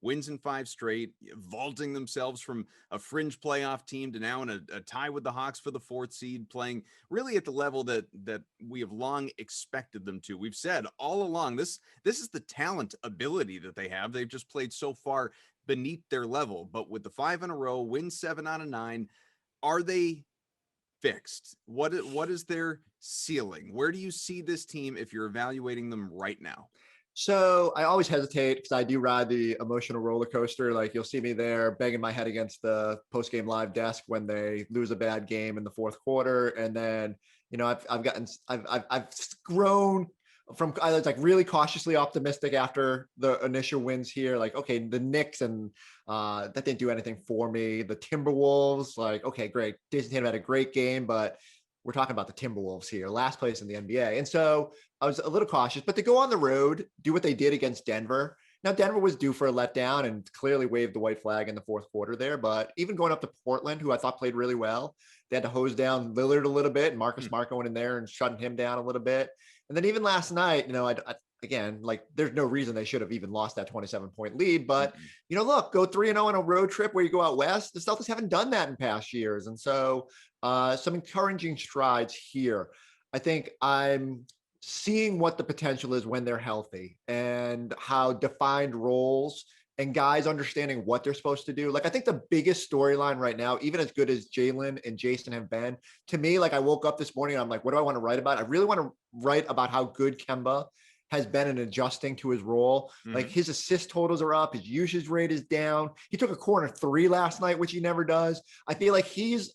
wins in 5 straight, vaulting themselves from a fringe playoff team to now in a tie with the Hawks for the 4th seed, playing really at the level that we have long expected them to. We've said all along, this is the talent ability that they have. They've just played so far beneath their level. But with the 5 in a row, win 7 out of 9, are they fixed? What is their ceiling? Where do you see this team if you're evaluating them right now? So I always hesitate because I do ride the emotional roller coaster. Like you'll see me there banging my head against the post-game live desk when they lose a bad game in the 4th quarter. And then, I've grown from, I was like really cautiously optimistic after the initial wins here. Like, okay, the Knicks and that didn't do anything for me. The Timberwolves, like, okay, great. Jason Tatum had a great game, but we're talking about the Timberwolves here, last place in the NBA. And so I was a little cautious, but to go on the road, do what they did against Denver. Now, Denver was due for a letdown and clearly waved the white flag in the 4th quarter there. But even going up to Portland, who I thought played really well, they had to hose down Lillard a little bit, and Marcus Smart going in there and shutting him down a little bit. And then even last night, again, like there's no reason they should have even lost that 27-point lead. But, look, go 3-0 on a road trip where you go out west. The Celtics haven't done that in past years. And so some encouraging strides here. I think I'm seeing what the potential is when they're healthy and how defined roles and guys understanding what they're supposed to do. Like, I think the biggest storyline right now, even as good as Jalen and Jason have been, to me, like I woke up this morning and I'm like, what do I want to write about? I really want to write about how good Kemba has been in adjusting to his role. Like his assist totals are up. His usage rate is down. He took a corner 3 last night, which he never does. I feel like he's,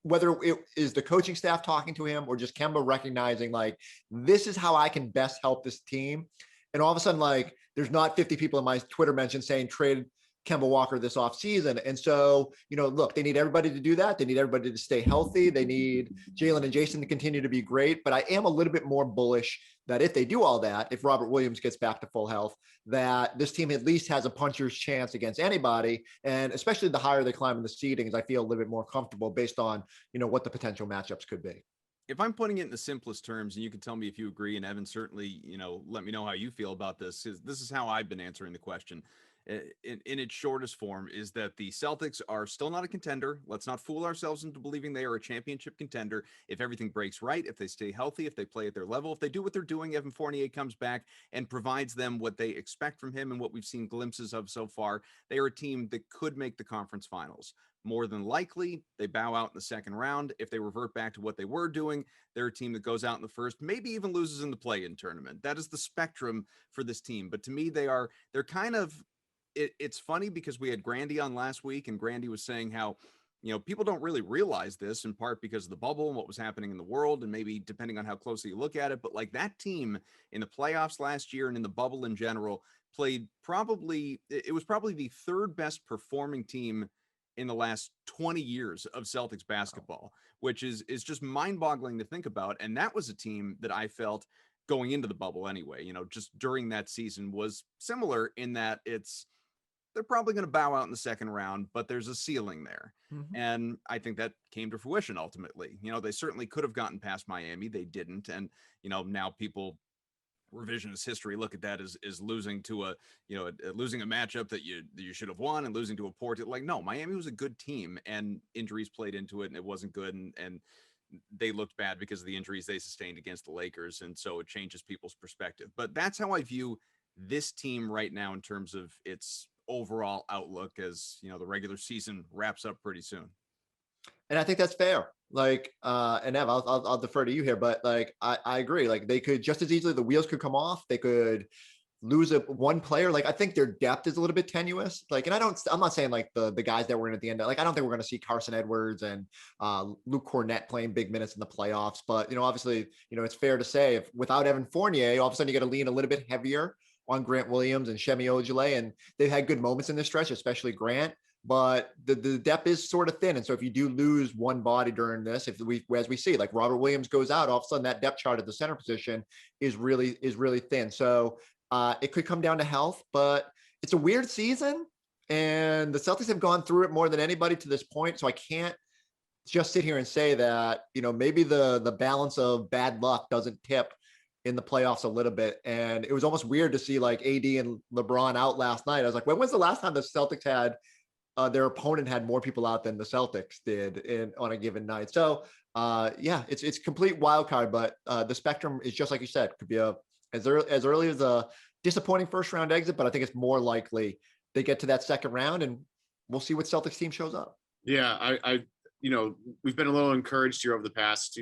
whether it is the coaching staff talking to him or just Kemba recognizing like, this is how I can best help this team. And all of a sudden, like there's not 50 people in my Twitter mention saying trade Kemba Walker this offseason. And so, look, they need everybody to do that. They need everybody to stay healthy. They need Jalen and Jason to continue to be great. But I am a little bit more bullish that if they do all that, if Robert Williams gets back to full health, that this team at least has a puncher's chance against anybody. And especially the higher they climb in the seedings, I feel a little bit more comfortable based on, what the potential matchups could be. If I'm putting it in the simplest terms, and you can tell me if you agree, and Evan, certainly, let me know how you feel about this. This is how I've been answering the question. In its shortest form, is that the Celtics are still not a contender. Let's not fool ourselves into believing they are a championship contender. If everything breaks right, if they stay healthy, if they play at their level, if they do what they're doing, Evan Fournier comes back and provides them what they expect from him and what we've seen glimpses of so far, they are a team that could make the conference finals. More than likely, they bow out in the second round. If they revert back to what they were doing, they're a team that goes out in the first, maybe even loses in the play-in tournament. That is the spectrum for this team. But to me, they're kind of, it's funny because we had Grandy on last week, and Grandy was saying how, people don't really realize this, in part because of the bubble and what was happening in the world, and maybe depending on how closely you look at it. But like that team in the playoffs last year and in the bubble in general it was probably the 3rd best performing team in the last 20 years of Celtics basketball, which is just mind-boggling to think about. And that was a team that I felt going into the bubble anyway, just during that season was similar in that they're probably going to bow out in the second round, but there's a ceiling there. And I think that came to fruition ultimately. They certainly could have gotten past Miami. They didn't. And, now people, revisionist history, look at that as losing to losing a matchup that you should have won and losing to a poor team. Like, no, Miami was a good team and injuries played into it and it wasn't good. And they looked bad because of the injuries they sustained against the Lakers. And so it changes people's perspective. But that's how I view this team right now in terms of its overall outlook as, the regular season wraps up pretty soon. And I think that's fair. Like, and Ev, I'll defer to you here, but like, I agree. Like they could just as easily, the wheels could come off. They could lose one player. Like, I think their depth is a little bit tenuous. Like, and I'm not saying like the guys that were in at the end, like, I don't think we're going to see Carson Edwards and Luke Cornett playing big minutes in the playoffs. But, obviously, it's fair to say if without Evan Fournier, all of a sudden you got to lean a little bit heavier on Grant Williams and Shemi Ojale. And they've had good moments in this stretch, especially Grant. But the depth is sort of thin. And so if you do lose one body during this, as we see, like Robert Williams goes out, all of a sudden that depth chart at the center position is really thin. So it could come down to health, but it's a weird season. And the Celtics have gone through it more than anybody to this point. So I can't just sit here and say that, maybe the balance of bad luck doesn't tip in the playoffs a little bit. And it was almost weird to see like AD and LeBron out last night. I was like, when was the last time the Celtics had their opponent had more people out than the Celtics did on a given night? So yeah, it's complete wild card, but the spectrum is just like you said, could be as early as a disappointing first round exit, but I think it's more likely they get to that second round and we'll see what Celtics team shows up. Yeah, I we've been a little encouraged here over the past,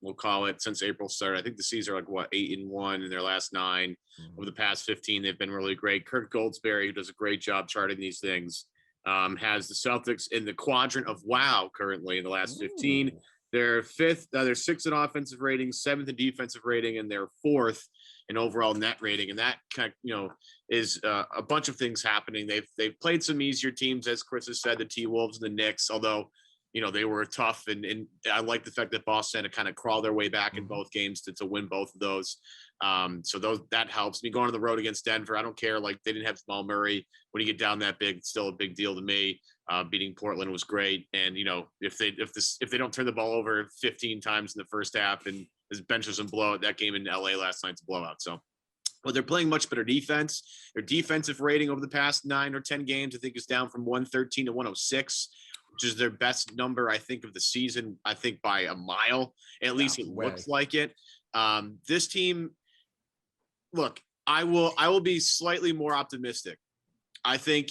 we'll call it since April started. I think the C's are like 8-1 in their last 9. Over the past 15, they've been really great. Kirk Goldsberry, who does a great job charting these things, has the Celtics in the quadrant of wow currently in the last 15. They're 5th, they're 6th in offensive rating, 7th in defensive rating, and they're 4th in overall net rating. And that kind of, is a bunch of things happening. They've played some easier teams, as Chris has said, the T-Wolves and the Knicks, although they were tough, and I like the fact that Boston had to kind of crawl their way back in both games to win both of those. So that helps me. Going on the road against Denver, I don't care. Like, they didn't have Jamal Murray. When you get down that big, it's still a big deal to me. Beating Portland was great, and if they don't turn the ball over 15 times in the first half and his bench doesn't blow it, that game in LA last night's a blowout. So, but they're playing much better defense. Their defensive rating over the past 9 or 10 games, I think, is down from 113 to 106. Which is their best number, I think, of the season, I think by a mile. At least it looks like it. This team, look, I will be slightly more optimistic. I think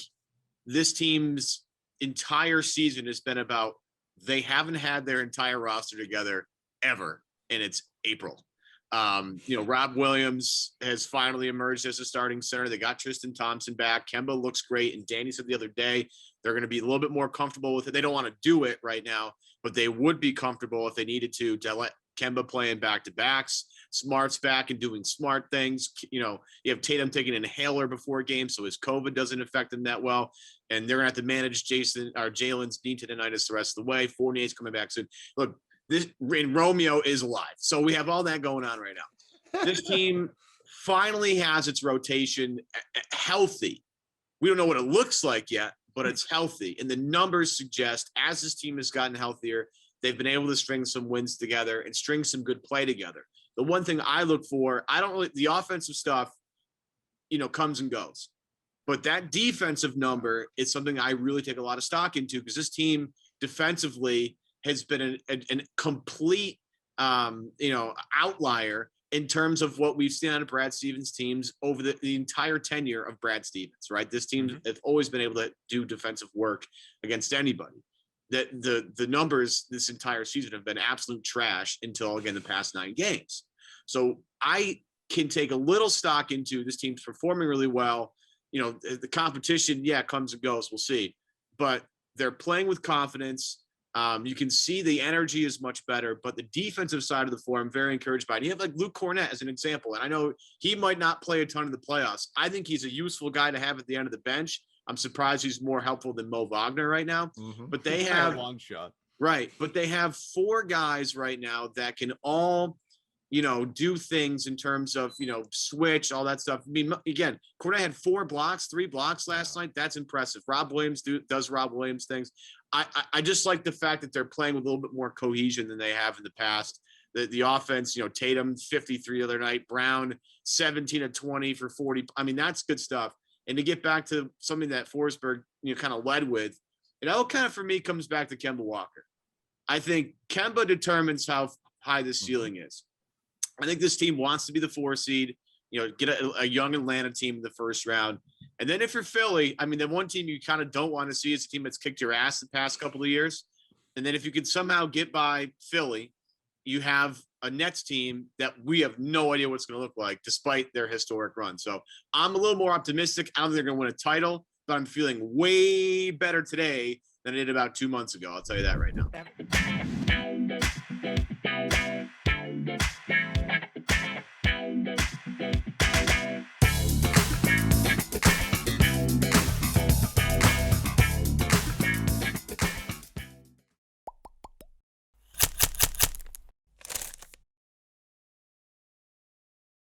this team's entire season has been about they haven't had their entire roster together ever, and it's April. Rob Williams has finally emerged as a starting center. They got Tristan Thompson back. Kemba looks great. And Danny said the other day, they're going to be a little bit more comfortable with it. They don't want to do it right now, but they would be comfortable if they needed to let Kemba play in back-to-backs. Smart's back and doing smart things. You have Tatum taking an inhaler before a game, so his COVID doesn't affect him that well. And they're going to have to manage Jalen's knee tendonitis the rest of the way. Fournier's coming back soon. Look, Romeo is alive. So we have all that going on right now. This team finally has its rotation healthy. We don't know what it looks like yet, but it's healthy. And the numbers suggest as this team has gotten healthier, they've been able to string some wins together and string some good play together. The one thing I look for, the offensive stuff, comes and goes. But that defensive number is something I really take a lot of stock into, because this team defensively has been a complete, outlier in terms of what we've seen out of Brad Stevens' teams over the entire tenure of Brad Stevens, right? This team has always been able to do defensive work against anybody. That the numbers this entire season have been absolute trash until, again, the past 9 games. So I can take a little stock into this team's performing really well. The competition, comes and goes. We'll see. But they're playing with confidence. You can see the energy is much better, but the defensive side of the floor, I'm very encouraged by it. You have like Luke Cornett as an example, and I know he might not play a ton in the playoffs. I think he's a useful guy to have at the end of the bench. I'm surprised he's more helpful than Mo Wagner right now. But they have a long shot, right? But they have 4 guys right now that can all, do things in terms of, switch, all that stuff. I mean, again, Cornett had 3 blocks last night. That's impressive. Rob Williams does Rob Williams things. I just like the fact that they're playing with a little bit more cohesion than they have in the past. The offense, Tatum 53 the other night, Brown 17 of 20 for 40. I mean, that's good stuff. And to get back to something that Forsberg, kind of led with, it all kind of, for me, comes back to Kemba Walker. I think Kemba determines how high the ceiling is. I think this team wants to be the 4 seed, get a young Atlanta team in the first round. And then if you're Philly, I mean, the one team you kind of don't want to see is a team that's kicked your ass the past couple of years. And then if you can somehow get by Philly, you have a Nets team that we have no idea what it's going to look like despite their historic run. So I'm a little more optimistic. I don't think they're going to win a title, but I'm feeling way better today than I did about 2 months ago. I'll tell you that right now.